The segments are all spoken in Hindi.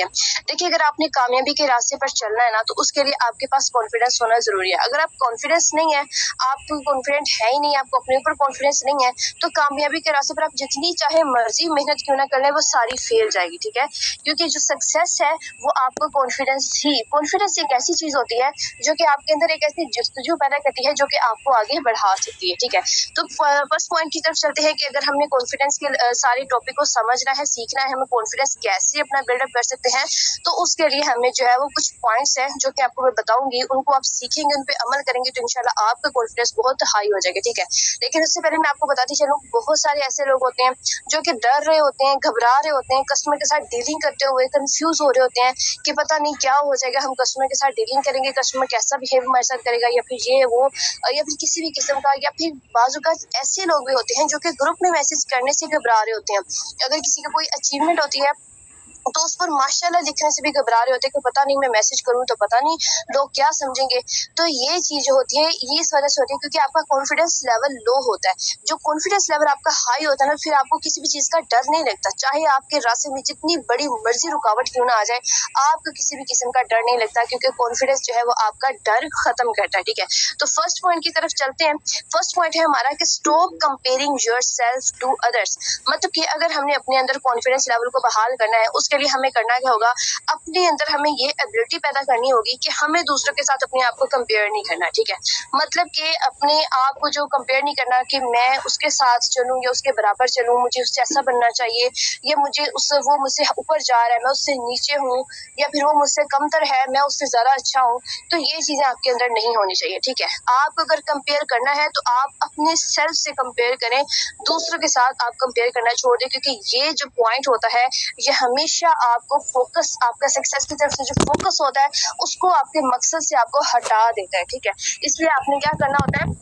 हैं। देखिए, अगर आपने कामयाबी के रास्ते पर चलना है ना, तो उसके लिए आपके पास कॉन्फिडेंस होना ज़रूरी है। अगर आप कॉन्फिडेंस नहीं है, आप कॉन्फिडेंट है ही नहीं, आपको अपने ऊपर कॉन्फिडेंस नहीं है, तो कामयाबी के रास्ते पर आप जितनी चाहे मर्ज़ी मेहनत क्यों ना कर लें, वो सारी फेल जाएगी, ठीक है? क्योंकि जो सक्सेस है, वो आपको कॉन्फिडेंस एक ऐसी चीज़ होती है, जो कि आपके अंदर एक ऐसी जस्तजू पैदा करती है, जो कि आपको आगे बढ़ा सकती है, ठीक है? तो फर्स्ट पॉइंट की तरफ चलते हैं कि अगर हमने कॉन्फिडेंस के सारे टॉपिक को समझना है, सीखना है, हमें कॉन्फिडेंस कैसे अपना बिल्डअप कर सकते हैं, तो उसके लिए हमें जो है वो कुछ पॉइंट्स हैं जो कि आपको मैं बताऊंगी, उनको आप सीखेंगे, उन पे अमल करेंगे, तो इंशाल्लाह आपका कॉन्फिडेंस बहुत हाई हो जाएगा, ठीक है? लेकिन उससे पहले मैं आपको बताती चलूं, बहुत सारे ऐसे लोग होते हैं जो कि डर रहे होते हैं, घबरा रहे होते हैं, कस्टमर के साथ डीलिंग करते हुए कंफ्यूज हो रहे होते हैं कि पता नहीं क्या हो जाएगा, हम कस्टमर के साथ डीलिंग करेंगे, कस्टमर कैसा बिहेव हमारे साथ करेगा, या फिर ये वो, या फिर किसी भी किस्म का, या फिर बाजू का ऐसे लोग भी होते हैं जो कि ग्रुप में मैसेज करने से घबरा रहे होते हैं। अगर किसी की कोई अचीवमेंट होती है, तो उस पर माशाल्लाह लिखने से भी घबरा रहे होते हैं कि पता नहीं मैं मैसेज करूं तो पता नहीं लोग क्या समझेंगे। तो ये चीज होती है, ये इस वजह से होती है क्योंकि आपका कॉन्फिडेंस लेवल लो होता है। जो कॉन्फिडेंस लेवल आपका हाई होता है ना, फिर आपको किसी भी चीज का डर नहीं लगता, चाहे आपके रास्ते में जितनी बड़ी मर्जी रुकावट क्यों ना आ जाए, आपको किसी भी किस्म का डर नहीं लगता, क्योंकि कॉन्फिडेंस जो है वो आपका डर खत्म करता है, ठीक है? तो फर्स्ट पॉइंट की तरफ चलते हैं। फर्स्ट पॉइंट है हमारा कि stop comparing yourself to others. मतलब कि अगर हमने अपने अंदर कॉन्फिडेंस लेवल को बहाल करना है, उसके लिए हमें करना क्या होगा, अपने अंदर हमें ये एबिलिटी पैदा करनी होगी कि हमें दूसरों के साथ अपने आप को कंपेयर नहीं करना, ठीक है? मतलब कि अपने आप को जो कंपेयर नहीं करना कि मैं उसके साथ चलूं या उसके बराबर चलूं, मुझे उससे ऐसा बनना चाहिए, या मुझे उससे, वो मुझसे ऊपर जा रहा है मैं उससे नीचे हूँ, या फिर वो मुझसे कमतर है मैं उससे ज्यादा अच्छा हूँ। तो ये चीजें आपके अंदर नहीं होनी चाहिए, ठीक है? आपको अगर कंपेयर करना है तो आप अपने सेल्फ से कंपेयर करें, दूसरों के साथ आप कंपेयर करना छोड़ दें, क्योंकि ये जो पॉइंट होता है, ये हमेशा आपको फोकस, आपका सक्सेस की तरफ से जो फोकस होता है, उसको आपके मकसद से आपको हटा देता है, ठीक है? इसलिए आपने क्या करना होता है,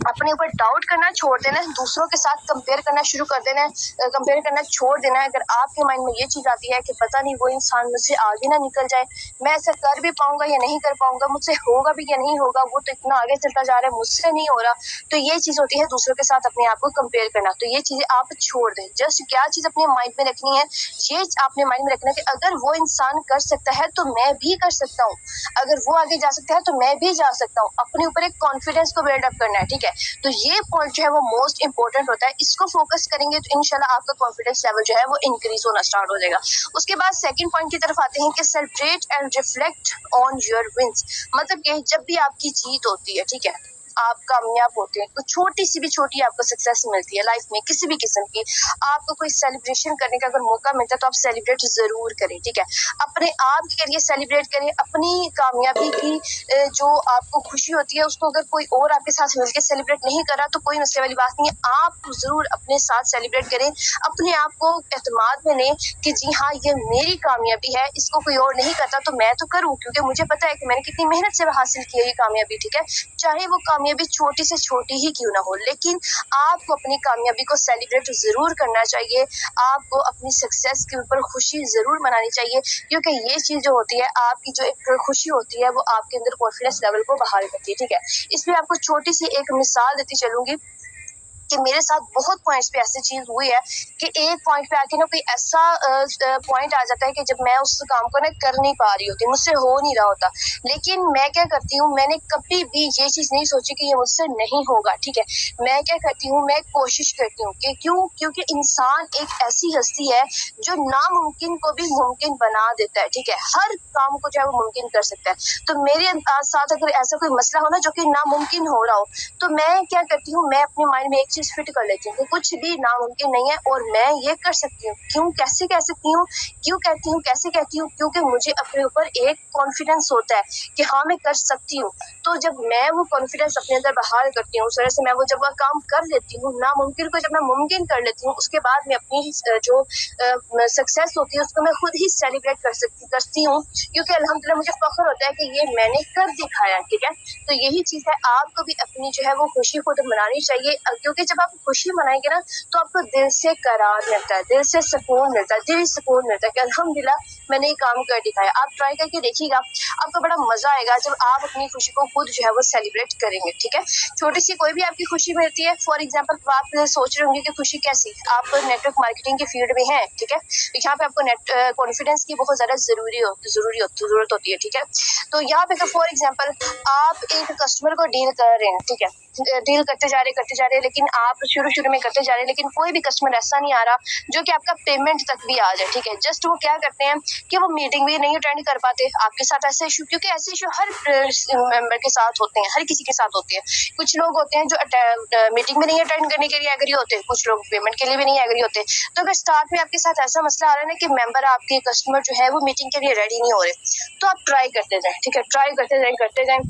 अपने ऊपर डाउट करना छोड़ देना है, दूसरों के साथ कंपेयर करना शुरू कर देना है, कंपेयर करना छोड़ देना है। अगर आपके माइंड में ये चीज आती है कि पता नहीं वो इंसान मुझसे आगे ना निकल जाए, मैं ऐसा कर भी पाऊंगा या नहीं कर पाऊंगा, मुझसे होगा भी या नहीं होगा, वो तो इतना आगे चलता जा रहा है, मुझसे नहीं हो रहा, तो ये चीज होती है दूसरों के साथ अपने आप को कंपेयर करना। तो ये चीजें आप छोड़ दें। जस्ट क्या चीज अपने माइंड में रखनी है, ये आपने माइंड में रखना है कि अगर वो इंसान कर सकता है तो मैं भी कर सकता हूँ, अगर वो आगे जा सकता है तो मैं भी जा सकता हूँ। अपने ऊपर एक कॉन्फिडेंस को बिल्डअप करना है, ठीक है? तो ये पॉइंट जो है वो मोस्ट इंपॉर्टेंट होता है, इसको फोकस करेंगे तो इंशाल्लाह आपका कॉन्फिडेंस लेवल जो है वो इंक्रीज होना स्टार्ट हो जाएगा। उसके बाद सेकंड पॉइंट की तरफ आते हैं कि celebrate and reflect on your wins. मतलब कि जब भी आपकी जीत होती है, ठीक है, आप कामयाब होते हैं, तो छोटी सी भी छोटी आपको सक्सेस मिलती है लाइफ में किसी भी किस्म की, आपको कोई सेलिब्रेशन करने का अगर मौका मिलता है तो आप सेलिब्रेट जरूर करें, ठीक है? अपने आप के लिए सेलिब्रेट करें, अपनी कामयाबी की जो आपको खुशी होती है उसको अगर कोई और आपके साथ मिलकर सेलिब्रेट नहीं कर रहा तो कोई मसले वाली बात नहीं है, आप जरूर अपने साथ सेलिब्रेट करें, अपने आप को एतमाद में लें कि जी हाँ ये मेरी कामयाबी है, इसको कोई और नहीं करता तो मैं तो करूँ, क्योंकि मुझे पता है कि मैंने कितनी मेहनत से हासिल की है ये कामयाबी, ठीक है? चाहे वो कामयाबी छोटी से छोटी ही क्यों ना हो, लेकिन आपको अपनी कामयाबी को सेलिब्रेट जरूर करना चाहिए, आपको अपनी सक्सेस के ऊपर खुशी जरूर मनानी चाहिए, क्योंकि ये चीज जो होती है, आपकी जो एक खुशी होती है वो आपके अंदर कॉन्फिडेंस लेवल को बहाल करती है, ठीक है? इसलिए आपको छोटी सी एक मिसाल देती चलूंगी कि मेरे साथ बहुत पॉइंट्स पे ऐसी चीज हुई है कि एक पॉइंट पे आके ना कोई ऐसा पॉइंट आ जाता है कि जब मैं उस काम को ना कर नहीं पा रही होती, मुझसे हो नहीं रहा होता, लेकिन मैं क्या करती हूँ, मैंने कभी भी ये चीज नहीं सोची कि ये मुझसे नहीं होगा, ठीक है? मैं क्या करती हूँ, मैं कोशिश करती हूँ कि क्यों, क्योंकि इंसान एक ऐसी हस्ती है जो नामुमकिन को भी मुमकिन बना देता है, ठीक है? हर काम को जो है वो मुमकिन कर सकता है। तो मेरे साथ अगर ऐसा कोई मसला हो ना जो कि नामुमकिन हो रहा हो, तो मैं क्या करती हूँ, मैं अपने माइंड में एक चीज फिट कर लेती हूँ कि कुछ भी नामुमकिन नहीं है और मैं ये कर सकती हूँ। क्यों, कैसे कह सकती हूँ, क्यों कहती हूँ, कैसे कहती हूँ? क्योंकि मुझे अपने ऊपर एक कॉन्फिडेंस होता है कि हाँ मैं कर सकती हूँ। तो जब मैं वो कॉन्फिडेंस अपने अंदर बहाल करती हूँ, उस तरह से मैं वो जब वह काम कर लेती हूँ, नामुमकिन को जब मैं मुमकिन कर लेती हूँ, उसके बाद मैं अपनी जो सक्सेस होती है उसको मैं खुद ही सेलिब्रेट करती हूँ, क्योंकि अल्हम्दुलिल्लाह मुझे फख्र होता है कि ये मैंने कर दिखाया, ठीक है? तो यही चीज है, आपको भी अपनी जो है वो खुशी खुद मनानी चाहिए, क्योंकि जब आप खुशी मनाएंगे ना तो आपको दिल से करार मिलता है, दिल से सुकून मिलता है, दिल सुकून मिलता है कि अल्हम्दुलिल्लाह मैंने ये काम कर दिखाया। आप ट्राई करके देखिएगा, आपको बड़ा मजा आएगा जब आप अपनी खुशी को खुद जो है वो सेलिब्रेट करेंगे। ठीक है, छोटी सी कोई भी आपकी खुशी मिलती है, फॉर एग्जाम्पल आप सोच रहे होंगे कि खुशी कैसी, आप नेटवर्क मार्केटिंग के फील्ड में है, ठीक है, यहाँ पे आपको नेट कॉन्फिडेंस की बहुत ज्यादा जरूरत होती है। ठीक है, तो यहाँ पे फॉर एग्जाम्पल आप एक कस्टमर को डील कर रहे हैं, ठीक है, डील करते जा रहे लेकिन आप शुरू में करते जा रहे हैं, लेकिन कोई भी कस्टमर ऐसा नहीं आ रहा जो कि आपका पेमेंट तक भी आ जाए। ठीक है, जस्ट वो क्या करते हैं कि वो मीटिंग भी नहीं अटेंड कर पाते। आपके साथ ऐसे इशू, क्योंकि ऐसे इशू हर मेंबर के साथ होते हैं, हर किसी के साथ होते हैं। कुछ लोग होते हैं जो मीटिंग में नहीं अटेंड करने के लिए एग्री होते हैं, कुछ लोग पेमेंट के लिए भी नहीं एग्री होते। तो अगर स्टार्ट में आपके साथ ऐसा मसला आ रहा है ना कि मेंबर आपके कस्टमर जो है वो मीटिंग के लिए रेडी नहीं हो रहे, तो आप ट्राई करते जाएं। ठीक है, ट्राई करते जाएं,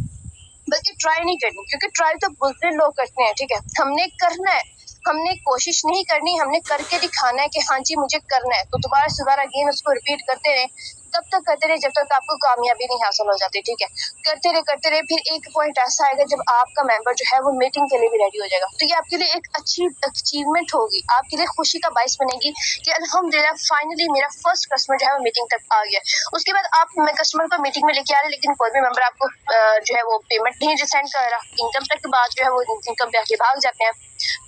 बल्कि ट्राई नहीं करनी, क्योंकि ट्राई तो बुजुर्ग लोग करते हैं। ठीक है, हमने करना है, हमने कोशिश नहीं करनी, हमने करके दिखाना है कि हाँ जी मुझे करना है। तो दोबारा अगेन उसको रिपीट करते रहे, तब तक करते रहे जब तक आपको कामयाबी नहीं हासिल हो जाती। ठीक है, करते रहे, फिर एक पॉइंट ऐसा आएगा जब आपका मेंबर जो है वो मीटिंग के लिए भी रेडी हो जाएगा। तो ये आपके लिए एक अच्छी अचीवमेंट होगी, आपके लिए खुशी का बाइस बनेगी कि अल्हम्दुलिल्लाह फाइनली मेरा फर्स्ट कस्टमर जो है वो मीटिंग तक आ गया। उसके बाद आप कस्टमर को मीटिंग में लेके आ रहे, लेकिन कोई भी मेंबर आपको जो है वो पेमेंट नहीं सेंड कर रहा, इनकम तक के बाद जो है वो इनकम पे आके भाग जाते हैं,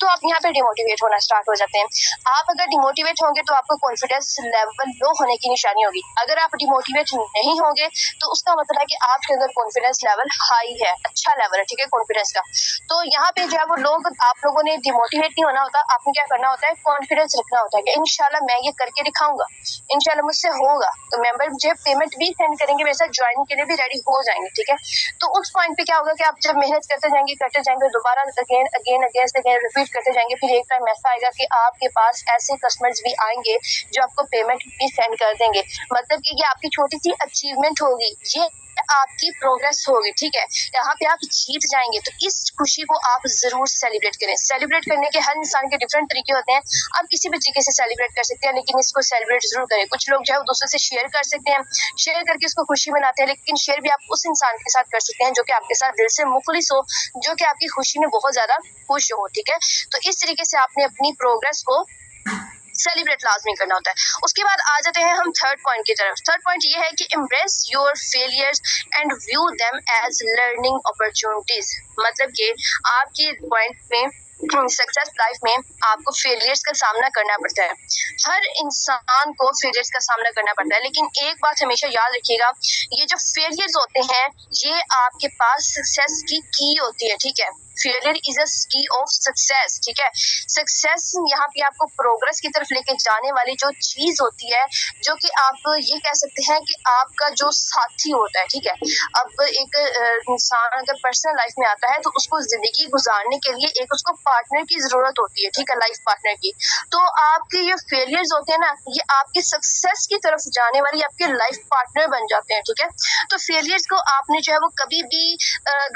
तो आप यहाँ पे डिमोटिवेट होना स्टार्ट हो जाते हैं। आप अगर डिमोटिवेट होंगे तो आपको कॉन्फिडेंस लेवल लो होने की निशानी होगी। अगर आप डिमोटिवेट नहीं होंगे तो उसका मतलब है कि आपके अंदर कॉन्फिडेंस लेवल हाई है, अच्छा लेवल है। ठीक है, कॉन्फिडेंस का। तो यहाँ पे जो है वो लोग, आप लोगों ने डिमोटिवेट नहीं होना होता, आपने क्या करना होता है, कॉन्फिडेंस रखना होता है कि इंशाल्लाह मैं ये करके दिखाऊंगा, इंशाल्लाह मुझसे होगा। तो मेंबर मुझे पेमेंट भी सेंड करेंगे, मेरे साथ ज्वाइन के लिए भी रेडी हो जाएंगे। ठीक है, तो उस पॉइंट पे क्या होगा कि आप जब मेहनत करते जाएंगे दोबारा अगेन रिपीट करते जाएंगे, फिर एक टाइम ऐसा आएगा कि आपके पास ऐसे कस्टमर्स भी आएंगे जो आपको पेमेंट भी सेंड कर देंगे। मतलब कि ये आपकी छोटी सी अचीवमेंट होगी, ये आपकी प्रोग्रेस होगी। ठीक है, यहाँ पे आप जीत जाएंगे। तो इस खुशी को आप जरूर सेलिब्रेट करें। सेलिब्रेट करने के हर इंसान के डिफरेंट तरीके होते हैं, आप किसी भी तरीके से सेलिब्रेट कर सकते हैं, लेकिन इसको सेलिब्रेट जरूर करें। कुछ लोग जो है दूसरे से शेयर कर सकते हैं, शेयर करके इसको खुशी मनाते हैं, लेकिन शेयर भी आप उस इंसान के साथ कर सकते हैं जो कि आपके साथ दिल से मुखलिस हो, जो कि आपकी खुशी में बहुत ज्यादा खुश हो। ठीक है, तो इस तरीके से आपने अपनी प्रोग्रेस को सेलिब्रेट लाजमी करना होता है। उसके बाद आ जाते हैं हम थर्ड पॉइंट की तरफ। थर्ड पॉइंट ये है कि embrace your failures and view them as learning opportunities. मतलब कि आपकी पॉइंट में सक्सेस लाइफ में आपको फेलियर्स का सामना करना पड़ता है। हर इंसान को फेलियर्स का सामना करना पड़ता है, लेकिन एक बात हमेशा याद रखिएगा, ये जो फेलियर्स होते हैं ये आपके पास सक्सेस की की होती है। ठीक है, फेलियर इज अ की ऑफ सक्सेस। ठीक है, सक्सेस यहाँ पे आपको प्रोग्रेस की तरफ लेके जाने वाली जो चीज होती है, जो कि आप ये कह सकते हैं कि आपका जो साथी होता है। ठीक है, अब एक इंसान अगर पर्सनल लाइफ में आता है तो उसको जिंदगी गुजारने के लिए एक उसको पार्टनर की जरूरत होती है। ठीक है, लाइफ पार्टनर की। तो आपके ये फेलियर्स होते हैं ना, ये आपकी सक्सेस की तरफ जाने वाली आपके लाइफ पार्टनर बन जाते हैं। ठीक है, तो फेलियर्स को आपने जो है वो कभी भी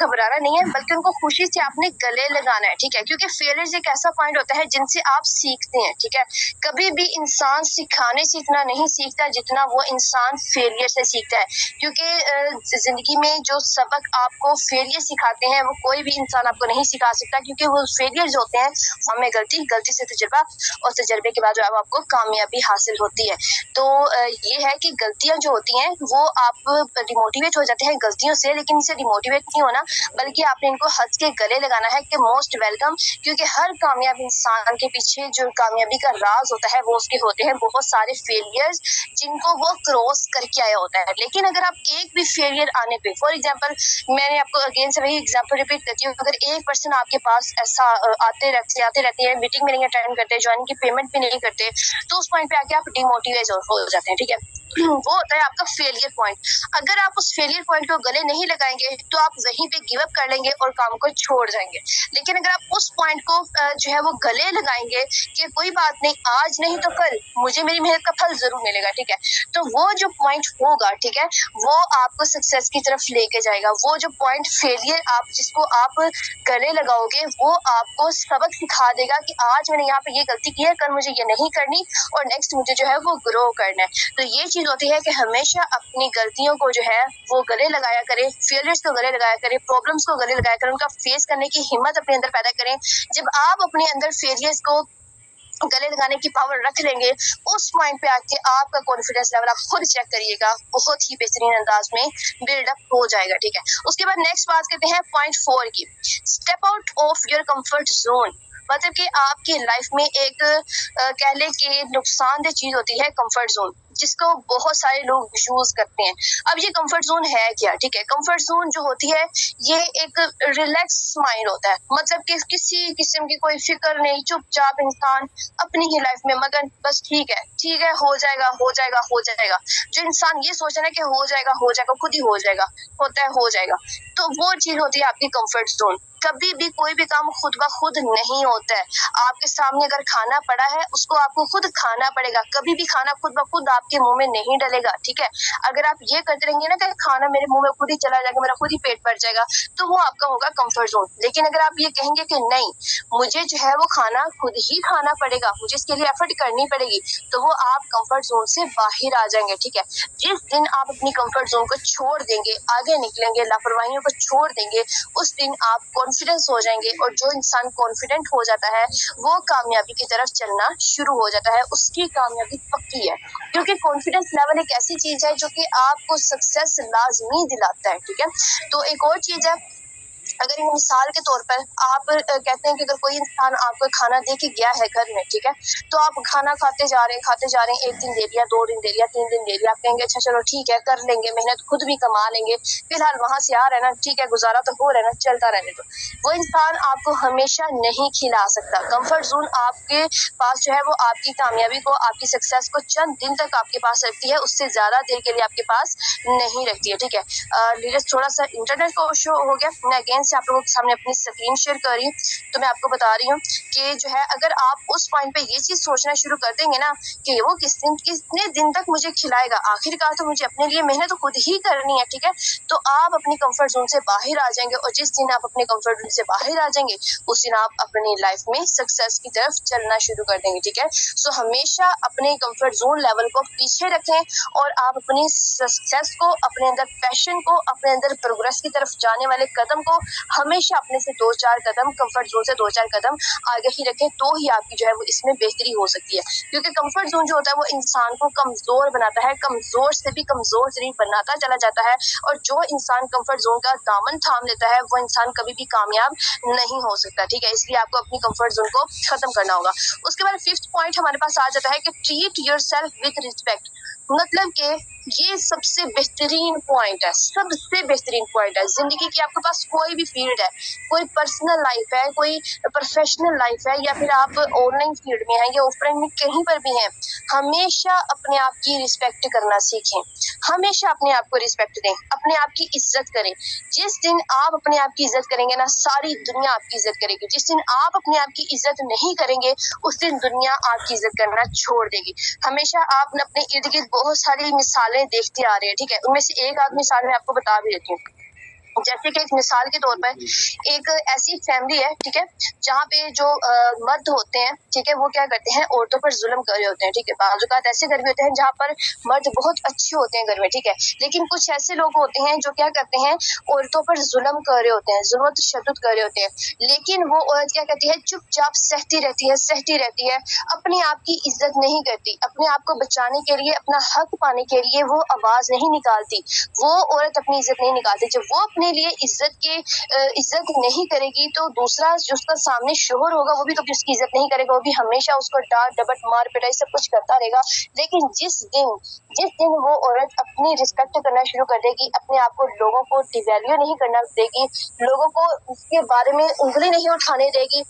घबराना नहीं है, बल्कि उनको खुशी से आपने गले लगाना है। ठीक है, क्योंकि फेलियर्स एक ऐसा पॉइंट होता है जिनसे आप सीखते हैं। ठीक है, कभी भी इंसान सिखाने से इतना नहीं सीखता जितना वो इंसान फेलियर से सीखता है, क्योंकि जिंदगी में जो सबक आपको फेलियर सिखाते हैं वो कोई भी इंसान आपको नहीं सिखा सकता, क्योंकि वो फेलियर्स होते हैं हमें गलती से तजुर्बा, और तजुर्बे के बाद जो है आपको कामयाबी हासिल होती है। तो ये है कि गलतियां जो होती हैं वो आप डिमोटिवेट हो जाते हैं गलतियों से, लेकिन इनसे डिमोटिवेट नहीं होना, बल्कि आपने इनको हंस के गले लगाना है कि मोस्ट वेलकम। क्योंकि हर कामयाब इंसान के पीछे जो कामयाबी का राज होता है वो उसके होते हैं बहुत सारे फेलियर्स, जिनको वो क्रॉस करके आया होता है। लेकिन अगर आप एक भी फेलियर आने पे, फॉर एग्जांपल मैंने आपको अगेन से वही एग्जांपल रिपीट करती हूँ, अगर एक पर्सन आपके पास ऐसा आते रहते हैं, मीटिंग में नहीं अटेंड करते, ज्वाइन की पेमेंट भी नहीं करते, तो उस पॉइंट पे आके आप डिमोटिवेट हो जाते हैं। ठीक है, वो होता है आपका फेलियर पॉइंट। अगर आप उस फेलियर पॉइंट को गले नहीं लगाएंगे तो आप वहीं पे गिव अप कर लेंगे और काम को छोड़ जाएंगे। लेकिन अगर आप उस पॉइंट को जो है वो गले लगाएंगे कि कोई बात नहीं, आज नहीं तो कल मुझे मेरी मेहनत का फल जरूर मिलेगा। ठीक है, तो वो जो पॉइंट होगा, ठीक है, वो आपको सक्सेस की तरफ लेके जाएगा। वो जो पॉइंट फेलियर आप जिसको आप गले लगाओगे वो आपको सबक सिखा देगा कि आज मैंने यहाँ पे ये गलती की है, कल मुझे ये नहीं करनी और नेक्स्ट मुझे जो है वो ग्रो करना है। तो ये चीज होती है कि हमेशा अपनी गलतियों को जो है वो गले लगाया करें, फेलियर्स को गले लगाया करें, प्रॉब्लम्स को गले लगाया करें, उनका फेस करने की हिम्मत अपने अंदर पैदा करें। जब आप अपने अंदर फेलियर्स को गले लगाने की पावर रख लेंगे, उस पॉइंट पे आके आपका कॉन्फिडेंस लेवल आप खुद चेक करिएगा, बहुत ही बेहतरीन अंदाज में बिल्डअप हो जाएगा। ठीक है, उसके बाद नेक्स्ट बात करते हैं पॉइंट 4 की, step out of your comfort zone. मतलब कि आपकी लाइफ में एक कह ले कि नुकसानदेह चीज होती है कंफर्ट जोन, जिसको बहुत सारे लोग यूज करते हैं। अब ये कंफर्ट जोन है क्या? ठीक है, कंफर्ट जोन जो होती है ये एक रिलैक्स माइंड होता है, मतलब कि किसी किस्म की कोई फिक्र नहीं, चुपचाप इंसान अपनी ही लाइफ में मगन, बस ठीक है, हो जाएगा हो जाएगा हो जाएगा। जो इंसान ये सोच रहा है कि हो जाएगा खुद ही हो जाएगा, होता है हो जाएगा, तो वो चीज होती है आपकी कंफर्ट जोन। कभी भी कोई भी काम खुद ब खुद नहीं होता है। आपके सामने अगर खाना पड़ा है उसको आपको खुद खाना पड़ेगा, कभी भी खाना खुद ब खुद आपके मुंह में नहीं डलेगा। ठीक है, अगर आप ये करते रहेंगे ना कि खाना मेरे मुंह में खुद ही चला जाएगा, मेरा खुद ही पेट भर जाएगा, तो वो आपका होगा कंफर्ट जोन। लेकिन अगर आप ये कहेंगे कि नहीं, मुझे जो है वो खाना खुद ही खाना पड़ेगा, मुझे इसके लिए एफर्ट करनी पड़ेगी, तो वो आप कंफर्ट जोन से बाहर आ जाएंगे। ठीक है, जिस दिन आप अपनी कंफर्ट जोन को छोड़ देंगे, आगे निकलेंगे, लापरवाहियों को छोड़ देंगे, उस दिन आप कॉन्फिडेंस हो जाएंगे। और जो इंसान कॉन्फिडेंट हो जाता है वो कामयाबी की तरफ चलना शुरू हो जाता है, उसकी कामयाबी पक्की है। क्योंकि कॉन्फिडेंस लेवल एक ऐसी चीज है जो कि आपको सक्सेस लाजमी दिलाता है। ठीक है, तो एक और चीज है, अगर मिसाल के तौर पर आप कहते हैं कि अगर कोई इंसान आपको खाना दे के गया है घर में, ठीक है, तो आप खाना खाते जा रहे हैं, एक दिन दे दिया, 2 दिन दे दिया, 3 दिन दे दिया, आप कहेंगे अच्छा चलो ठीक है कर लेंगे, मेहनत खुद भी कमा लेंगे, फिलहाल वहां से आ रहा है ना, ठीक है गुजारा तो हो रहा है ना, चलता रहने दो। वो इंसान आपको हमेशा नहीं खिला सकता। कंफर्ट जोन आपके पास जो है वो आपकी कामयाबी को, आपकी सक्सेस को चंद दिन तक आपके पास रखती है, उससे ज्यादा देर के लिए आपके पास नहीं रखती है। ठीक है, लीडर्स थोड़ा सा इंटरनेट को शो हो गया, मैं अगेन से आप लोगों के सामने अपनी स्क्रीन शेयर कर रही हूँ। तो मैं आपको बता रही हूँ कि जो है अगर आप उस पॉइंट पे ये चीज सोचना शुरू कर देंगे ना कि वो कितने दिन तक मुझे खिलाएगा, आखिरकार तो मुझे अपने लिए मेहनत तो खुद ही करनी है। ठीक है, तो आप अपनी कंफर्ट जोन से बाहर आ जाएंगे, और जिस दिन आप अपने कंफर्ट जोन से बाहर आ जाएंगे उस दिन आप अपनी लाइफ में सक्सेस की तरफ चलना शुरू कर देंगे। ठीक है, सो हमेशा अपने कंफर्ट जोन लेवल को पीछे रखें और आप अपनी सक्सेस को, अपने अंदर पैशन को, अपने अंदर प्रोग्रेस की तरफ जाने वाले कदम को हमेशा अपने से 2-4 कदम, कंफर्ट जोन से 2-4 कदम आगे ही रखें, तो ही आपकी जो है वो इसमें बेहतरी हो सकती है। क्योंकि कंफर्ट जोन जो होता है वो इंसान को कमजोर बनाता है, कमजोर से भी कमजोर शरीर बनाता चला जाता है, और जो इंसान कंफर्ट जोन का दामन थाम लेता है वो इंसान कभी भी कामयाब नहीं हो सकता। ठीक है, इसलिए आपको अपनी कंफर्ट जोन को खत्म करना होगा। उसके बाद 5th पॉइंट हमारे पास आ जाता है कि ट्रीट योरसेल्फ विद रिस्पेक्ट। मतलब कि ये सबसे बेहतरीन पॉइंट है, सबसे बेहतरीन पॉइंट है। जिंदगी की आपके पास कोई भी फील्ड है, कोई पर्सनल लाइफ है, कोई प्रोफेशनल लाइफ है, या फिर आप ऑनलाइन फील्ड में हैं या ऑफलाइन में कहीं पर भी हैं, हमेशा अपने आप की रिस्पेक्ट करना सीखें। हमेशा अपने आप को रिस्पेक्ट दें, अपने आप की इज्जत करें। जिस दिन आप अपने आप की इज्जत करेंगे ना, सारी दुनिया आपकी इज्जत करेगी। जिस दिन आप अपने आप की इज्जत नहीं करेंगे उस दिन दुनिया आपकी इज्जत करना छोड़ देगी। हमेशा आप अपने इर्द गिर्द बहुत सारी मिसालें देखते आ रहे हैं। ठीक है, उनमें से एक आध मिसाल मैं आपको बता भी देती हूँ। जैसे कि एक मिसाल के तौर पर एक ऐसी फैमिली है, ठीक है, जहाँ पे जो मर्द होते हैं, ठीक है, वो क्या करते हैं, औरतों पर जुल्म कर रहे होते हैं। ठीक है, बाज़ ऐसे घर भी होते हैं जहाँ पर मर्द बहुत अच्छे होते हैं घर में, ठीक है, लेकिन कुछ ऐसे लोग होते हैं जो क्या करते हैं, औरतों पर जुल्म कर रहे होते हैं, जुल्म तशद्दुद कर रहे होते हैं, लेकिन वो औरत क्या करती है, चुपचाप सहती रहती है, अपने आप की इज्जत नहीं करती, अपने आप को बचाने के लिए, अपना हक पाने के लिए वो आवाज नहीं निकालती, वो औरत अपनी इज्जत नहीं निकालती। जब वो अपने लिए इज्जत नहीं करेगी तो दूसरा जो उसका सामने शोहर होगा वो भी कभी उसकी इज्जत नहीं करेगा, वो भी हमेशा उसको डांट डपट मार पिटाई सब कुछ करता रहेगा। लेकिन जिस दिन वो औरत अपनी रिस्पेक्ट करना शुरू कर देगी, अपने आप को लोगों को डिवैल्यू नहीं करना देगी, लोगों को उसके बारे में उंगली नहीं उठाने देगी,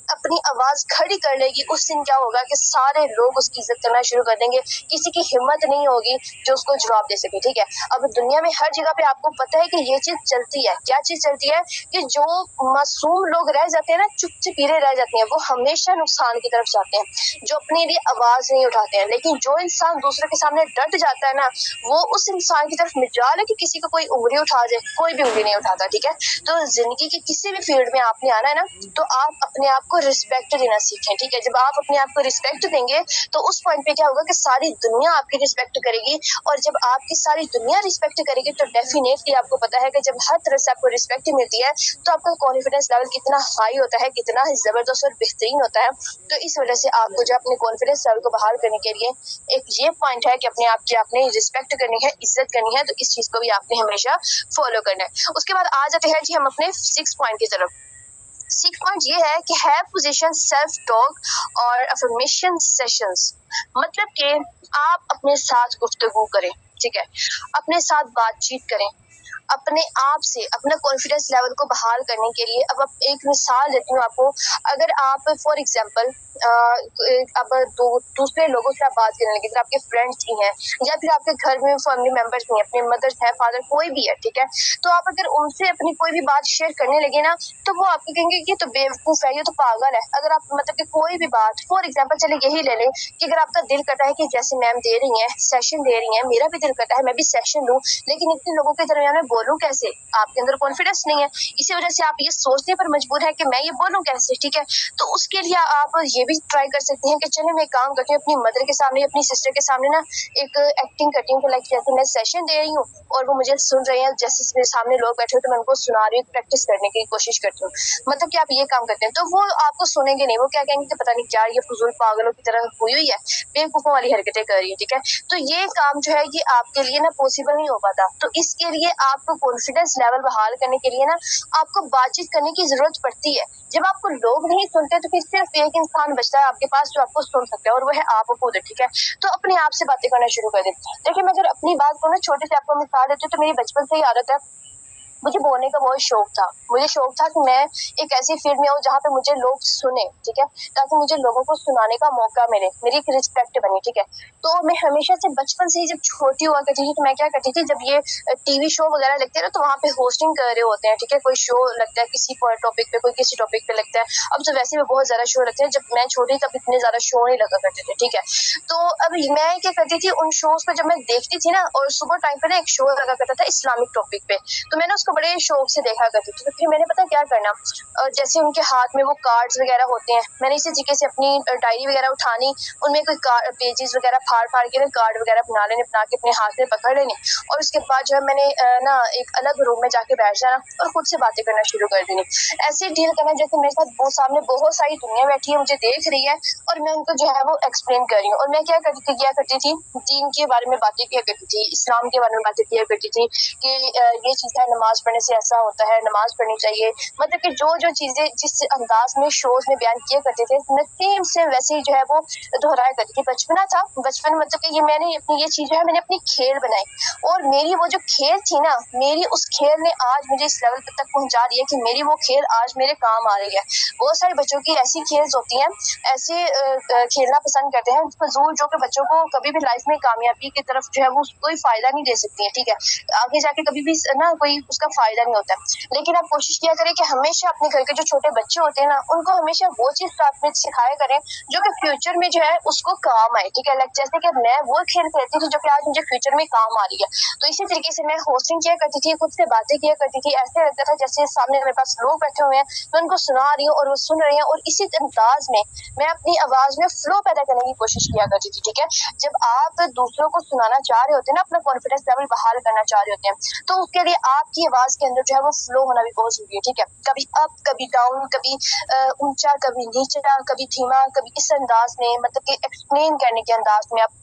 अपनी आवाज खड़ी कर लेगी, उस दिन क्या होगा कि सारे लोग उसकी इज्जत करना शुरू कर देंगे। किसी की हिम्मत नहीं होगी जो उसको जवाब दे सके। ठीक है, अब दुनिया में हर जगह पे आपको पता है कि ये चीज चलती है। क्या चीज चलती है कि जो मासूम लोग रह जाते हैं ना, चुपचापीरे रह जाते हैं, वो हमेशा नुकसान की तरफ जाते हैं, जो अपने लिए आवाज नहीं उठाते हैं। लेकिन जो इंसान दूसरे के सामने डट जाता है ना, वो उस इंसान की तरफ मिजाल है कि किसी को कोई उंगली उठा दे, कोई भी उंगली नहीं उठाता। ठीक है, तो जिंदगी के किसी भी फील्ड में आपने आना है ना, तो आप अपने आप को रिस्पेक्ट देना सीखें, ठीक है। जब आप अपने आप को रिस्पेक्ट देंगे तो उस पॉइंट पे क्या होगा कि सारी दुनिया आपकी रिस्पेक्ट करेगी, और जब आपकी सारी दुनिया रिस्पेक्ट करेगी तो डेफिनेटली आपको पता है कि जब हर तरफ से आपको रिस्पेक्ट मिलती है तो आपका कॉन्फिडेंस लेवल कितना हाई होता है, कितना जबरदस्त और बेहतरीन होता है। तो इस वजह से आपको जो अपने कॉन्फिडेंस लेवल को बहाल करने के लिए एक ये पॉइंट है कि अपने आप की आपने रिस्पेक्ट करनी है, इज्जत करनी है, तो इस चीज को भी आपने हमेशा फॉलो करना है। उसके बाद आ जाते हैं जी हम अपने 6 पॉइंट की तरफ। 6 पॉइंट ये है कि हैव पोजीशन सेल्फ टॉक और अफर्मेशन सेशंस, मतलब कि आप अपने साथ गुफ्तगू करें, ठीक है, अपने साथ बातचीत करें, अपने आप से अपना कॉन्फिडेंस लेवल को बहाल करने के लिए। अब एक मिसाल देती हूँ आपको। अगर आप फॉर एग्जांपल अब दूसरे लोगों से आप बात करने लगे, अगर आपके फ्रेंड्स ही हैं या फिर आपके घर में फैमिली मेंबर्स हैं, अपने मदर्स है, फादर, कोई भी है, ठीक है, तो आप अगर उनसे अपनी कोई भी बात शेयर करने लगे ना तो वो आपको कहेंगे कि तो बेवकूफ है, ये तो पागल है। अगर आप मतलब कि कोई भी बात फॉर एग्जाम्पल चले यही ले लें कि अगर आपका दिल करता है कि जैसे मैम दे रही है सेशन दे रही है, मेरा भी दिल करता है मैं भी सेशन लूँ, लेकिन इतने लोगों के दरमियान में बोलूँ कैसे, आपके अंदर कॉन्फिडेंस नहीं है, इसी वजह से आप ये सोचने पर मजबूर है कि मैं ये बोलूँ कैसे, ठीक है। तो उसके लिए आप ये भी ट्राई कर सकते हैं कि चलो मैं काम करती हूँ, अपनी मदर के सामने, अपनी सिस्टर के सामने ना एक एक्टिंग करती हूँ, लाइक जैसे मैं सेशन दे रही हूँ और वो मुझे सुन रहे हैं, जैसे मेरे सामने लोग बैठे हो तो मैं उनको सुना रही हूँ, प्रैक्टिस करने की कोशिश करती हूँ। मतलब कि आप ये काम करते हैं तो वो आपको सुनेंगे नहीं, वो क्या कहेंगे कि पता नहीं क्या ये फजूल पागलों की तरह हुई हुई है, बेवकूफों वाली हरकतें कर रही है, ठीक है। तो ये काम जो है ये आपके लिए ना पॉसिबल नहीं हो पाता। तो इसके लिए आपको कॉन्फिडेंस लेवल बहाल करने के लिए ना आपको बातचीत करने की जरूरत पड़ती है। जब आपको लोग नहीं सुनते तो फिर सिर्फ एक इंसान बचता है आपके पास जो आपको सुन सकता है, और वो है आप खुद, ठीक है। तो अपने आप से बातें करना शुरू कर दें। देखिए मैं अगर अपनी बात को ना छोटे से आपको मिसाल देती हूँ तो मेरी बचपन से ही आदत है, मुझे बोलने का बहुत शौक था। मुझे शौक था कि मैं एक ऐसी फील्ड में आऊँ जहाँ पे मुझे लोग सुने, ठीक है, ताकि मुझे लोगों को सुनाने का मौका मिले, मेरी एक रिस्पेक्ट बनी, ठीक है। तो मैं हमेशा से बचपन से ही जब छोटी हुआ करती थी तो मैं क्या करती थी, जब ये टीवी शो वगैरह लगते हैं ना तो वहाँ पे होस्टिंग कर रहे होते हैं, ठीक है, कोई शो लगता है किसी टॉपिक पे, कोई किसी टॉपिक पे लगता है। अब तो वैसे भी बहुत ज्यादा शो लगते हैं, जब मैं छोटी तब इतने ज्यादा शो नहीं लगा करते थे, ठीक है। तो अब मैं क्या करती थी, उन शोज को जब मैं देखती थी ना, और सुबह टाइम पे ना एक शो लगा करता था इस्लामिक टॉपिक पे, तो मैंने उसको बड़े शौक से देखा करती थी। तो फिर मैंने पता क्या करना, जैसे उनके हाथ में वो कार्ड्स वगैरह होते हैं, मैंने इसी तरीके से अपनी डायरी वगैरह उठानी, उनमें कोई पेजेस वगैरह फाड़ फाड़ के ना कार्ड वगैरह बना लेने, बना के अपने हाथ में पकड़ लेने, और उसके बाद जो है मैंने ना एक अलग रूम में जाके बैठ जाना और खुद से बातें करना शुरू कर देनी। ऐसे डील करना जैसे मेरे साथ वो सामने बहुत सारी दुनिया बैठी है, मुझे देख रही है और मैं उनको जो है वो एक्सप्लेन कर रही हूँ। और मैं क्या करती थी दीन के बारे में बातें किया करती थी, इस्लाम के बारे में बातें किया करती थी कि ये चीज़ है, नमाज पढ़ने से ऐसा होता है, नमाज पढ़नी चाहिए। मतलब कि जो जो चीजें जिस अंदाज में शोज में बयान किया करते थे मैं सेम से वैसे ही जो है वो दोहराया करती थी। बचपना था, बचपन मतलब कि ये मैंने अपनी ये चीज जो है मैंने अपनी खेल बनाई, और मेरी वो जो खेल थी ना, मेरी उस खेल ने आज मुझे इस लेवल तक पहुंचा रही है कि मेरी वो खेल आज मेरे काम आ रही है। बहुत सारे बच्चों की ऐसी खेल होती हैं, ऐसे खेलना पसंद करते हैं फजूल, जो कि बच्चों को कभी भी लाइफ में कामयाबी की तरफ जो है वो कोई फायदा नहीं दे सकती है, ठीक है, आगे जाके कभी भी ना कोई उसका फायदा नहीं होता। लेकिन आप कोशिश किया करें कि हमेशा अपने घर के जो छोटे बच्चे होते हैं ना उनको हमेशा वो चीज साथ में सिखाया करें जो कि फ्यूचर में जो है उसको काम आए, ठीक है। लाइक जैसे कि मैं वो खेल खेलती थी जो कि आज मुझे फ्यूचर में काम आ रही है, तो इसी तरीके से मैं होस्टिंग किया करती थी, खुद से बातें किया करती थी। ऐसे लगता था जैसे सामने मेरे पास लोग बैठे हुए हैं, मैं उनको सुना रही हूँ और वो सुन रहे हैं, और इसी अंदाज में मैं अपनी आवाज में फ्लो पैदा करने की कोशिश किया करती थी, ठीक है। जब आप दूसरों को सुनाना चाह रहे होते हैं ना, अपना कॉन्फिडेंस लेवल बहाल करना चाह रहे होते हैं, तो उसके लिए आपकी आवाज के अंदर जो है वो फ्लो होना भी बहुत जरूरी है, ठीक है। कभी अप, कभी डाउन, कभी ऊंचा, कभी नीचा, कभी धीमा, कभी इस अंदाज में, मतलब कि एक्सप्लेन करने के अंदाज में आप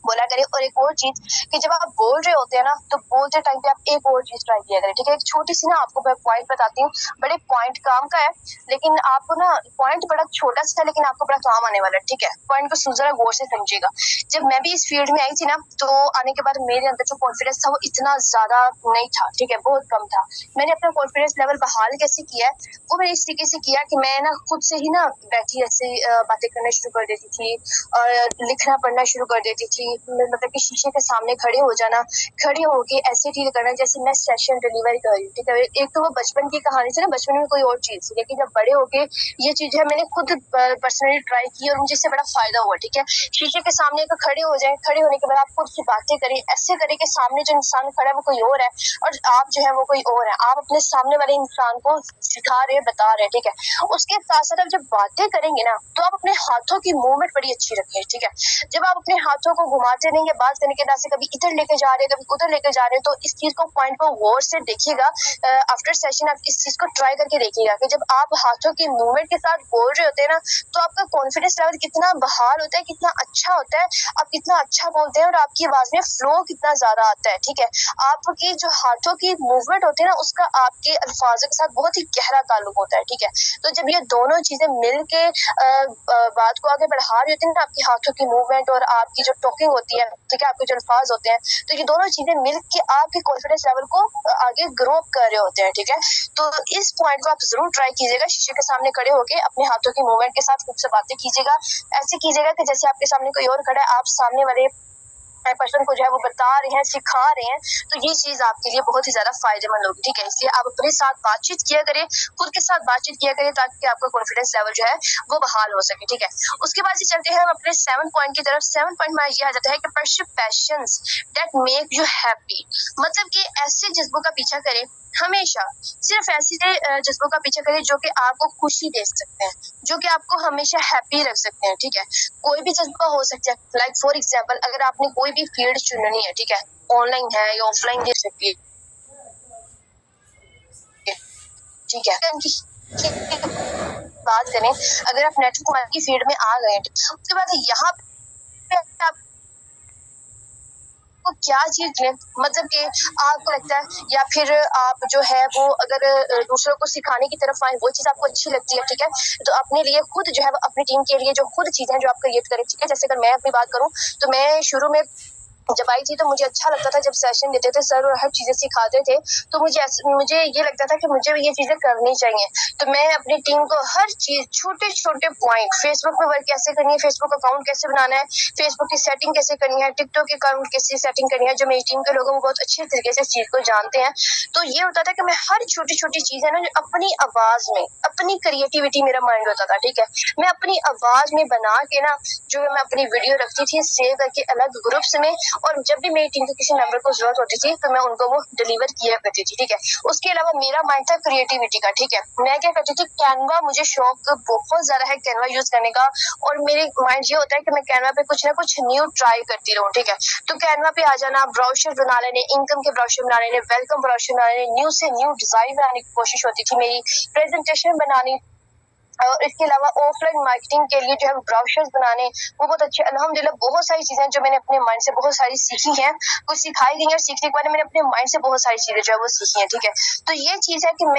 बोला करें। और एक और चीज कि जब आप बोल रहे होते हैं ना तो बोलते टाइम पे आप एक और चीज ट्राई किया करें, ठीक है। एक छोटी सी ना आपको मैं पॉइंट बताती हूँ, बड़े पॉइंट काम का है, लेकिन आपको ना पॉइंट बड़ा छोटा सा है लेकिन आपको बड़ा काम आने वाला है, ठीक है। पॉइंट को जरा गौर से समझिएगा। जब मैं भी इस फील्ड में आई थी ना तो आने के बाद मेरे अंदर जो कॉन्फिडेंस था वो इतना ज्यादा नहीं था, ठीक है, बहुत कम था। मैंने अपना कॉन्फिडेंस लेवल बहाल कैसे किया है, वो मैंने इस तरीके से किया कि मैं ना खुद से ही ना बैठी ऐसे बातें करना शुरू कर देती थी, और लिखना पढ़ना शुरू कर देती थी, मतलब कि शीशे के सामने खड़े हो जाना, खड़े होके ऐसे फील करना जैसे मैं सेशन डिलीवर कर रही हूँ, ठीक है। एक तो वो बचपन की कहानी से ना, बचपन में कोई और चीज थी, लेकिन जब बड़े होके ये चीज है मैंने खुद पर्सनली ट्राई की और मुझे इससे बड़ा फायदा हुआ, ठीक है। शीशे के सामने को खड़े हो जाए, खड़े होने के बाद आप खुद से बातें करें, ऐसे करें कि सामने जो इंसान खड़ा है वो कोई और है और आप जो है वो कोई और है। आप अपने सामने वाले इंसान को सिखा रहे, बता रहे, ठीक है। उसके साथ साथ आप जब बातें करेंगे ना, तो आप अपने हाथों की मूवमेंट बड़ी अच्छी रखें, ठीक है। जब आप अपने हाथों को घुमाते रहेंगे बात करने के बाद से, कभी इधर लेके जा रहे हैं, कभी उधर लेके जा रहे हैं, तो इस चीज को पॉइंट को गौर से देखिएगा। आफ्टर सेशन आप इस चीज को ट्राई करके देखिएगा कि जब आप हाथों की मूवमेंट के साथ बोल रहे होते हैं ना, तो आपका कॉन्फिडेंस लेवल कितना बहाल होता है, कितना अच्छा होता है, आप कितना अच्छा बोलते हैं और आपकी आवाज में फ्लो कितना ज्यादा आता है, ठीक है। आपकी जो हाथों की मूवमेंट होती है ना, उसका आपके अल्फाजों के साथ बहुत ही गहरा ताल्लुक होता है, ठीक है। तो जब ये दोनों चीजें मिल के बात को आगे बढ़ा रही होती है ना, आपकी हाथों की मूवमेंट और आपकी जो टॉकिंग होती है, ठीक है, आपके जो अल्फाज होते हैं, तो ये दोनों चीजें मिल के आपके कॉन्फिडेंस लेवल को आगे ग्रो कर रहे होते हैं, ठीक है। तो इस पॉइंट को आप जरूर ट्राई कीजिएगा। शीशे के सामने खड़े होके अपने हाथों की मूवमेंट के साथ खुद से बातें कीजिएगा। ऐसे कीजिएगा कि जैसे आपके सामने कोई और खड़ा है, आप सामने वाले पर्सन को जो है वो बता रहे हैं, सिखा रहे हैं, तो ये चीज आपके लिए बहुत ही ज्यादा फायदेमंद होगी, ठीक है। इसलिए आप अपने साथ बातचीत किया करें, खुद के साथ बातचीत किया करें, ताकि आपका कॉन्फिडेंस लेवल जो है वो बहाल हो सके, ठीक है। उसके बाद से चलते हैं हम अपने 7 पॉइंट की तरफ। 7 पॉइंट में ये आ जाता है कि pursue patience that make you happy. मतलब कि ऐसे जज्बों का पीछा करें, हमेशा सिर्फ ऐसे जज्बों का पीछा करें जो कि आपको खुशी दे सकते हैं, जो कि आपको हमेशा हैप्पी रख सकते हैं, ठीक है। कोई भी जज्बा हो सकता है। लाइक फॉर एग्जाम्पल, अगर आपने कोई भी फील्ड चुननी है, ठीक है, ऑनलाइन है या ऑफलाइन दे सकती है, ठीक है। बात करें, अगर आप नेटवर्क मार्केटिंग की फील्ड में आ गए, उसके बाद यहाँ पे आप को क्या चीज लें, मतलब कि आपको लगता है, या फिर आप जो है वो अगर दूसरों को सिखाने की तरफ आए, वो चीज आपको अच्छी लगती है, ठीक है। तो अपने लिए खुद जो है वो अपनी टीम के लिए जो खुद चीजें जो आप क्रिएट करें, ठीक है। जैसे अगर मैं अपनी बात करूं, तो मैं शुरू में जब आई थी तो मुझे अच्छा लगता था जब सेशन देते थे सर और हर चीजें सिखाते थे, तो मुझे ये लगता था कि मुझे भी ये चीजें करनी चाहिए। तो मैं अपनी टीम को हर चीज, छोटे छोटे पॉइंट, फेसबुक पे वर्क कैसे करनी है, फेसबुक अकाउंट कैसे बनाना है, फेसबुक की सेटिंग कैसे करनी है, टिकटॉक की अकाउंट कैसे सेटिंग करनी है, जो मेरी टीम के लोगों को बहुत अच्छे तरीके से इस चीज को जानते हैं। तो ये होता था कि मैं हर छोटी छोटी चीज है ना, जो अपनी आवाज में, अपनी क्रिएटिविटी मेरा माइंड होता था, ठीक है। मैं अपनी आवाज में बना के ना, जो मैं अपनी वीडियो रखती थी सेव करके अलग ग्रुप्स में, और जब भी मेरी टीम के किसी मेंबर को जरूरत होती थी तो मैं उनको वो डिलीवर किया करती थी, ठीक है। उसके अलावा मेरा माइंड था क्रिएटिविटी का, ठीक है। मैं क्या करती थी, कैनवा, मुझे शौक बहुत ज्यादा है कैनवा यूज करने का, और मेरे माइंड ये होता है कि मैं कैनवा पे कुछ ना कुछ न्यू ट्राई करती रहूं, ठीक है। तो कैनवा पे आ जाना, ब्राउशर बना लेने, इनकम के ब्राउशर बना लेने, वेलकम ब्राउशर बना लेने, न्यू से न्यू डिजाइन बनाने की कोशिश होती थी मेरी, प्रेजेंटेशन बनानी। और इसके अलावा ऑफलाइन मार्केटिंग के लिए जो है ब्राउशर्स बनाने, वो बहुत अच्छे, अल्हम्दुलिल्लाह बहुत सारी चीजें जो मैंने अपने माइंड से बहुत सारी सीखी हैं, कुछ सिखाई गई है, और सीखने के बाद मैंने अपने माइंड से बहुत सारी चीजें जो है वो सीखी हैं, ठीक है। तो ये चीज है कि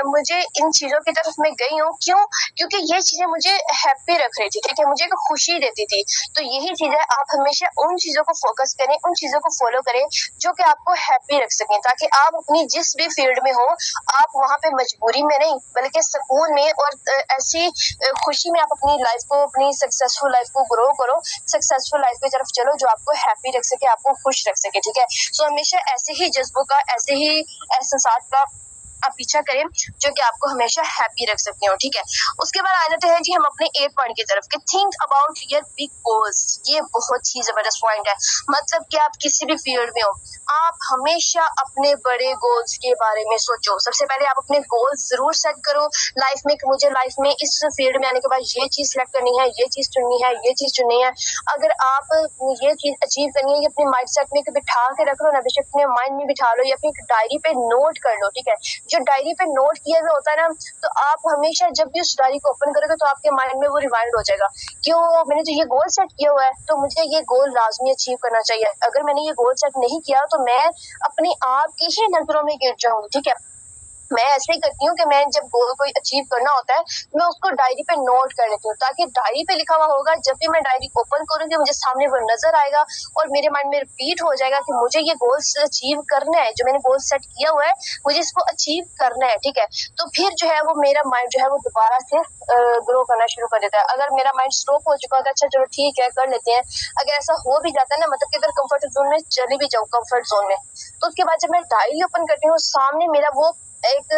मुझे इन चीजों की तरफ मैं गई हूँ, क्यों? क्योंकि ये चीजें मुझे हैप्पी रख रही थी, ठीक है, मुझे एक खुशी देती थी। तो यही चीज है, आप हमेशा उन चीजों को फोकस करें, उन चीजों को फॉलो करें जो कि आपको हैप्पी रख सकें, ताकि आप अपनी जिस भी फील्ड में हो, आप वहाँ पे मजबूरी में नहीं बल्कि सुकून में और ऐसी खुशी में आप अपनी लाइफ को, अपनी सक्सेसफुल लाइफ को ग्रो करो, सक्सेसफुल लाइफ की तरफ चलो जो आपको हैप्पी रख सके, आपको खुश रख सके, ठीक है। सो हमेशा ऐसे ही जज्बों का, ऐसे ही एहसास का आप पीछा करें जो कि आपको हमेशा हैप्पी रख सकते हो, ठीक है। उसके बाद आ जाते हैं जी हम अपने 8 पॉइंट की तरफ कि think about your big goals. ये बहुत ही जबरदस्त पॉइंट है। मतलब कि आप किसी भी फील्ड में हो, आप हमेशा अपने बड़े गोल्स के बारे में सोचो। सबसे पहले आप अपने गोल्स जरूर सेट करो लाइफ में, कि मुझे लाइफ में इस फील्ड में आने के बाद ये चीज सेलेक्ट करनी है, ये चीज चुननी है, ये चीज चुननी है। अगर आप ये चीज अचीव करनी है, ये अपने माइंड सेट में बिठा के रख लो ना, बेशक अपने माइंड में बिठा लो या फिर एक डायरी पे नोट कर लो, ठीक है। जो डायरी पे नोट किया हुआ होता है ना, तो आप हमेशा जब भी उस डायरी को ओपन करोगे तो आपके माइंड में वो रिवाइंड हो जाएगा, क्यों मैंने तो ये गोल सेट किया हुआ है, तो मुझे ये गोल लाजमी अचीव करना चाहिए। अगर मैंने ये गोल सेट नहीं किया तो मैं अपने आप की ही नजरों में गिर जाऊंगी, ठीक है। मैं ऐसे ही करती हूँ कि मैं जब गोल कोई अचीव करना होता है मैं उसको डायरी पे नोट कर लेती हूँ, ताकि डायरी पे लिखा हुआ होगा, जब भी मैं डायरी ओपन करूंगी मुझे सामने वो नजर आएगा और मेरे माइंड में रिपीट हो जाएगा कि मुझे ये गोल्स अचीव करना है, जो मैंने गोल सेट किया हुआ है मुझे इसको अचीव करना है। ठीक है, तो फिर जो है वो मेरा माइंड जो है वो दोबारा से ग्रो करना शुरू कर देता है। अगर मेरा माइंड स्ट्रोक हो चुका होता है, अच्छा चलो ठीक है कर लेते हैं, अगर ऐसा हो भी जाता है ना, मतलब कि अगर कंफर्ट जोन में चली भी जाऊँ कंफर्ट जोन में, तो उसके बाद जब मैं डायरी ओपन करती हूँ सामने मेरा वो एक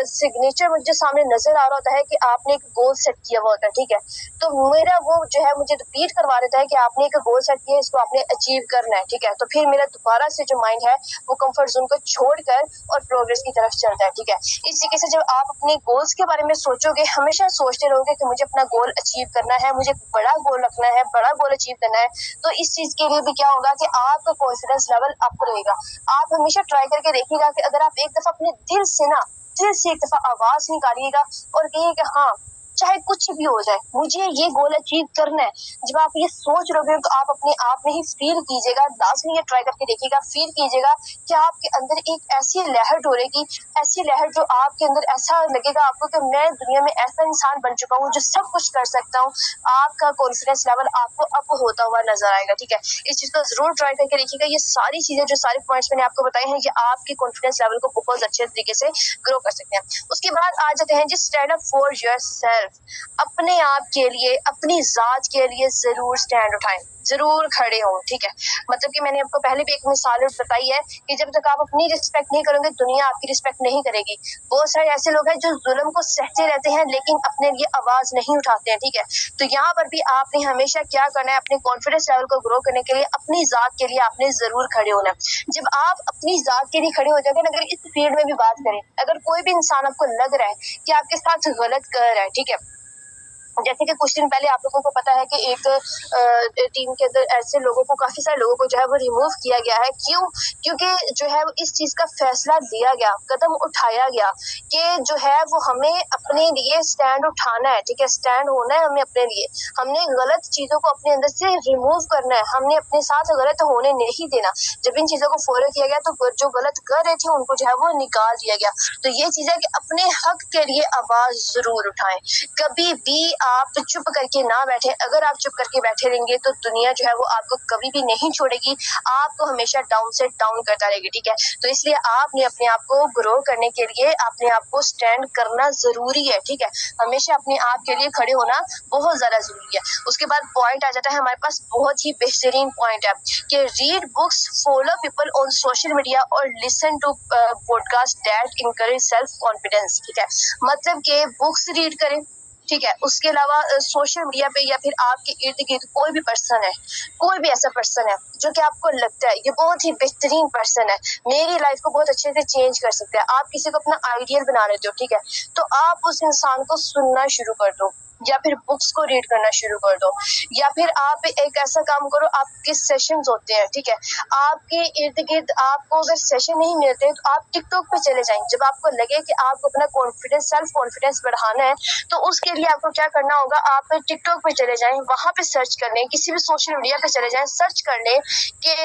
सिग्नेचर मुझे सामने नजर आ रहा होता है कि आपने एक गोल सेट किया हुआ होता है। ठीक है, तो मेरा वो जो है मुझे रिपीट करवा देता है कि आपने एक गोल सेट किया है, इसको आपने अचीव करना है। ठीक है, तो फिर मेरा दोबारा से जो माइंड है वो कंफर्ट जोन को छोड़कर और प्रोग्रेस की तरफ चलता है। ठीक है, इस तरीके से जब आप अपने गोल्स के बारे में सोचोगे, हमेशा सोचते रहोगे कि मुझे अपना गोल अचीव करना है, मुझे बड़ा गोल रखना है, बड़ा गोल अचीव करना है, तो इस चीज के लिए भी क्या होगा कि आपका कॉन्फिडेंस लेवल अप रहेगा। आप हमेशा ट्राई करके देखिएगा कि अगर आप एक दफा अपने दिल से एक दफा आवाज निकालिएगा और कहिए कि हाँ चाहे कुछ भी हो जाए मुझे ये गोल अचीव करना है। जब आप ये सोच रहोगे तो आप अपने आप में ही फील कीजिएगा, लाजमी ये ट्राई करके देखिएगा, फील कीजिएगा कि आपके अंदर एक ऐसी लहर डोलेगी, ऐसी लहर जो आपके अंदर ऐसा लगेगा आपको कि मैं दुनिया में ऐसा इंसान बन चुका हूँ जो सब कुछ कर सकता हूँ। आपका कॉन्फिडेंस लेवल आपको अप होता हुआ नजर आएगा। ठीक है, इस चीज को जरूर ट्राई करके देखिएगा। ये सारी चीजें जो सारे पॉइंट्स मैंने आपको बताए हैं ये आपके कॉन्फिडेंस लेवल को बहुत अच्छे तरीके से ग्रो कर सकते हैं। उसके बाद आ जाते हैं G stand up for yourself. अपने आप के लिए, अपनी जात के लिए जरूर स्टैंड उठाएं, जरूर खड़े हों। ठीक है, मतलब कि मैंने आपको पहले भी एक मिसाल बताई है कि जब तक आप अपनी रिस्पेक्ट नहीं करोगे दुनिया आपकी रिस्पेक्ट नहीं करेगी। बहुत सारे ऐसे लोग हैं जो जुल्म को सहते रहते हैं लेकिन अपने लिए आवाज नहीं उठाते हैं। ठीक है, तो यहाँ पर भी आपने हमेशा क्या करना है, अपने कॉन्फिडेंस लेवल को ग्रो करने के लिए अपनी जात के लिए आपने जरूर खड़े होना है। जब आप अपनी जात के लिए खड़े हो जाओगे, अगर इस फील्ड में भी बात करें, अगर कोई भी इंसान आपको लग रहा है कि आपके साथ गलत कर रहा है, ठीक है, जैसे कि कुछ दिन पहले आप लोगों को पता है कि एक टीम के अंदर ऐसे लोगों को, काफी सारे लोगों को जो है वो रिमूव किया गया है। क्यों? क्योंकि जो है इस चीज का फैसला लिया गया, कदम उठाया गया कि जो है वो हमें अपने लिए स्टैंड उठाना है। ठीक है, स्टैंड होना है हमें अपने लिए, हमने गलत चीजों को अपने अंदर से रिमूव करना है, हमने अपने साथ गलत होने नहीं देना। जब इन चीजों को फॉलो किया गया तो जो गलत कर रहे थे उनको जो है वो निकाल दिया गया। तो ये चीज है कि अपने हक के लिए आवाज जरूर उठाएं, कभी भी आप चुप करके ना बैठे। अगर आप चुप करके बैठे रहेंगे तो दुनिया जो है वो आपको कभी भी नहीं छोड़ेगी, आपको हमेशा डाउन से डाउन करता रहेगी। ठीक है, तो इसलिए आपने अपने आप को ग्रो करने के लिए अपने आप को स्टैंड करना जरूरी है। ठीक है, हमेशा अपने आप के लिए खड़े होना बहुत ज्यादा जरूरी है। उसके बाद पॉइंट आ जाता है हमारे पास, बहुत ही बेहतरीन पॉइंट है कि read books, follow people on social media और listen to podcast that encourage self confidence. ठीक है, मतलब कि बुक्स रीड करें, ठीक है, उसके अलावा सोशल मीडिया पे या फिर आपके इर्द गिर्द कोई भी पर्सन है, कोई भी ऐसा पर्सन है जो कि आपको लगता है ये बहुत ही बेहतरीन पर्सन है, मेरी लाइफ को बहुत अच्छे से चेंज कर सकता है, आप किसी को अपना आइडियल बना लेते हो, ठीक है, तो आप उस इंसान को सुनना शुरू कर दो या फिर बुक्स को रीड करना शुरू कर दो, या फिर आप एक ऐसा काम करो, आपके सेशंस होते हैं, ठीक है, आपके इर्द गिर्द आपको अगर सेशन नहीं मिलते तो आप टिकटॉक पे चले जाएं। जब आपको लगे कि आपको अपना कॉन्फिडेंस, सेल्फ कॉन्फिडेंस बढ़ाना है तो उसके लिए आपको क्या करना होगा, आप टिकटॉक पे चले जाएं, वहां पे सर्च कर लें, किसी भी सोशल मीडिया पे चले जाएं, सर्च कर लें कि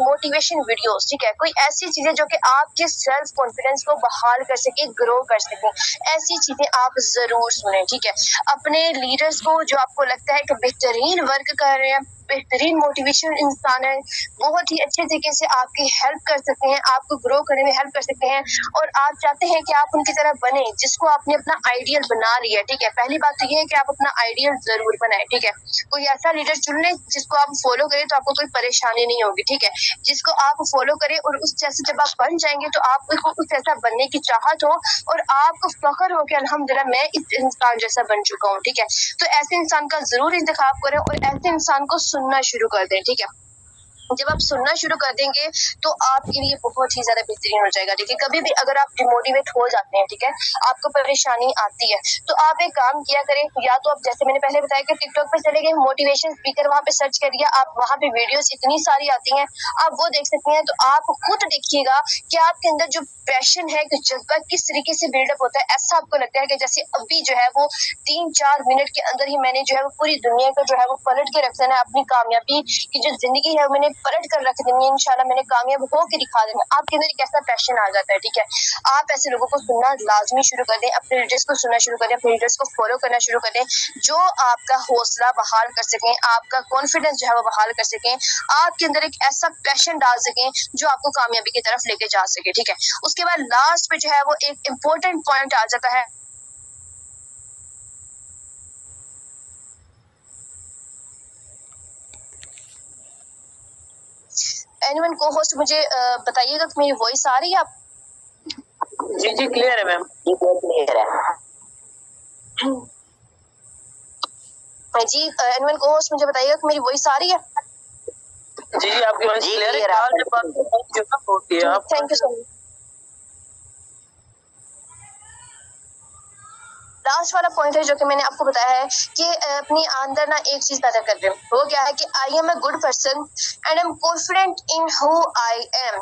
मोटिवेशन वीडियोस, ठीक है, कोई ऐसी चीजें जो कि आपके सेल्फ कॉन्फिडेंस को बहाल कर सके, ग्रो कर सके, ऐसी चीजें आप जरूर सुने। ठीक है, अपने लीडर्स को जो आपको लगता है कि बेहतरीन वर्क कर रहे हैं, बेहतरीन मोटिवेशन इंसान है, बहुत ही अच्छे तरीके से आपकी हेल्प कर सकते हैं, आपको ग्रो करने में हेल्प कर सकते हैं, और आप चाहते हैं कि आप उनकी तरह बने जिसको आपने अपना आइडियल बना लिया है। ठीक है, पहली बात तो ये है कि आप अपना आइडियल जरूर बनाए। ठीक है, कोई ऐसा लीडर चुन लें जिसको आप फॉलो करें तो आपको कोई परेशानी नहीं होगी। ठीक है, जिसको आप फॉलो करें और उस जैसे जब आप बन जाएंगे तो आपको उस जैसा बनने की चाहत हो और आपको फख्र हो कि अल्हम्दुलिल्लाह मैं इस इंसान जैसा बन चुका हूँ। ठीक है, तो ऐसे इंसान का जरूर इंतखाब करें और ऐसे इंसान को सुनना शुरू कर दें। ठीक है, जब आप सुनना शुरू कर देंगे तो आपके लिए बहुत ही ज्यादा बेहतरीन हो जाएगा। ठीक है, कभी भी अगर आप डिमोटिवेट हो जाते हैं, ठीक है, आपको परेशानी आती है, तो आप एक काम किया करें, या तो आप जैसे मैंने पहले बताया कि टिकटॉक पे चले गए, मोटिवेशन स्पीकर वहां पे सर्च कर दिया, आप वहां पे वीडियोस इतनी सारी आती हैं, आप वो देख सकते हैं। तो आप खुद देखिएगा कि आपके अंदर जो पैशन है, कि जज्बा किस तरीके से बिल्डअप होता है। ऐसा आपको लगता है कि जैसे अभी जो है वो 3-4 मिनट के अंदर ही मैंने जो है वो पूरी दुनिया को जो है वो पलट के रख देना है, अपनी कामयाबी की जो जिंदगी है मैंने पलट कर रख देंगे, इंशाल्लाह मैंने कामयाब हो के दिखा देना। आपके अंदर एक ऐसा पैशन आ जाता है, ठीक है। आप ऐसे लोगों को सुनना लाजमी शुरू कर दें, अपने लीडर्स को सुनना शुरू कर दें, अपने लीडर्स को फॉलो करना शुरू कर दें, जो आपका हौसला बहाल कर सकें, आपका कॉन्फिडेंस जो है वो बहाल कर सकें, आपके अंदर एक ऐसा पैशन डाल सकें जो आपको कामयाबी की तरफ लेके जा सके, ठीक है। उसके बाद लास्ट पे जो है वो एक इम्पोर्टेंट पॉइंट आ जाता है। एनीवन को होस्ट मुझे बताइएगा कि मेरी वॉइस आ रही है आप? जी क्लियर है मैम, जी क्लियर है जी। एनीवन को होस्ट मुझे बताइएगा कि मेरी वॉइस आ रही है? जी आपकी वॉइस क्लियर है। Thank you so much. Last वाला पॉइंट है जो कि मैंने आपको बताया है कि अपनी अंदर ना एक चीज पैदा कर रहे हैं, वो क्या है कि I am a good person and I am confident in who I am.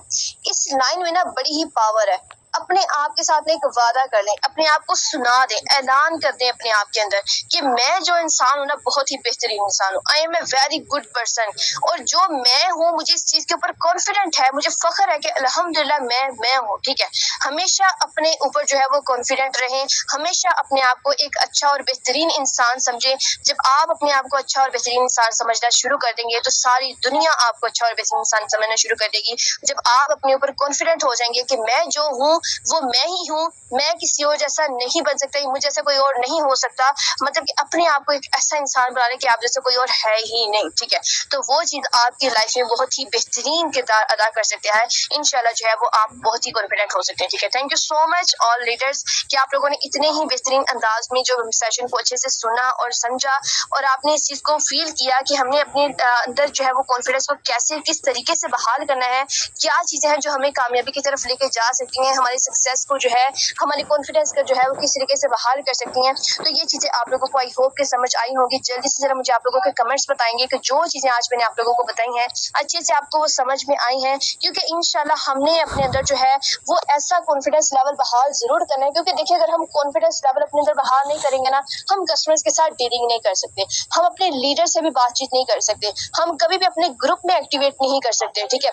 इस लाइन में ना बड़ी ही पावर है। अपने आप के साथ में एक वादा कर लें, अपने आप को सुना दें, ऐलान कर दें अपने आप के अंदर कि मैं जो इंसान हूँ ना बहुत ही बेहतरीन इंसान हूँ, I am a very good person. और जो मैं हूँ मुझे इस चीज के ऊपर कॉन्फिडेंट है, मुझे फख्र है कि अल्हम्दुलिल्लाह मैं हूँ, ठीक है। हमेशा अपने ऊपर जो है वो कॉन्फिडेंट रहें, हमेशा अपने आप को एक अच्छा और बेहतरीन इंसान समझें। जब आप अपने आप को अच्छा और बेहतरीन इंसान समझना शुरू कर देंगे तो सारी दुनिया आपको अच्छा और बेहतरीन इंसान समझना शुरू कर देगी। जब आप अपने ऊपर कॉन्फिडेंट हो जाएंगे कि मैं जो हूँ वो मैं ही हूँ, मैं किसी और जैसा नहीं बन सकता, मुझे जैसा कोई और नहीं हो सकता, मतलब कि अपने आप को एक ऐसा इंसान बना लें कि आप जैसा कोई और है ही नहीं, ठीक है। तो वो चीज आपकी लाइफ में बहुत ही बेहतरीन किरदार अदा कर सकता है। इंशाल्लाह जो है वो आप बहुत ही कॉन्फिडेंट हो सकते हैं, ठीक है। Thank you so much all leaders कि आप लोगों ने इतने ही बेहतरीन अंदाज में जो सेशन को अच्छे से सुना और समझा, और आपने इस चीज को फील किया कि हमने अपने अंदर जो है वो कॉन्फिडेंस को कैसे किस तरीके से बहाल करना है, क्या चीजें हैं जो हमें कामयाबी की तरफ लेके जा सकती हैं, हमारी सक्सेस को जो है, हमारी कॉन्फिडेंस का जो है वो किस तरीके से बहाल कर सकती हैं। तो ये चीजें आप लोगों को आई होप के समझ आई होंगी। जल्दी से जरा मुझे आप लोगों के कमेंट्स बताएंगे कि जो चीजें आज मैंने आप लोगों को बताई हैं अच्छे से आपको वो समझ में आई हैं, क्योंकि इंशाल्लाह हमने अपने अंदर जो है वो ऐसा कॉन्फिडेंस लेवल बहाल जरूर करना है। क्योंकि देखिए अगर हम कॉन्फिडेंस लेवल अपने अंदर बहाल नहीं करेंगे ना, हम कस्टमर्स के साथ डीलिंग नहीं कर सकते, हम अपने लीडर से भी बातचीत नहीं कर सकते, हम कभी भी अपने ग्रुप में एक्टिवेट नहीं कर सकते, ठीक है।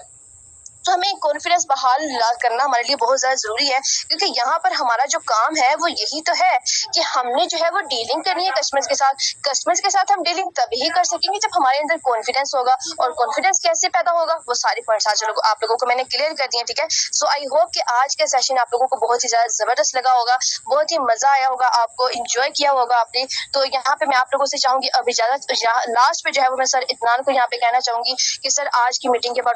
तो हमें कॉन्फिडेंस बहाल करना हमारे लिए बहुत ज्यादा जरूरी है, क्योंकि यहाँ पर हमारा जो काम है वो यही तो है कि हमने जो है वो डीलिंग करनी है कस्टमर्स के साथ। कस्टमर्स के साथ हम डीलिंग तभी कर सकेंगे जब हमारे अंदर कॉन्फिडेंस होगा। और कॉन्फिडेंस कैसे पैदा होगा वो सारी पॉइंट्स आज आप लोगों को मैंने क्लियर कर दिए, ठीक है। सो आई होप कि आज का सेशन आप लोगों को बहुत ही ज्यादा जबरदस्त लगा होगा, बहुत ही मजा आया होगा, आपको इंजॉय किया होगा आपने। तो यहाँ पे मैं आप लोगों से चाहूंगी अब इजाजत, लास्ट पे जो है वो मैं सर इत्मीनान को यहाँ पे कहना चाहूंगी कि सर आज की मीटिंग के बाद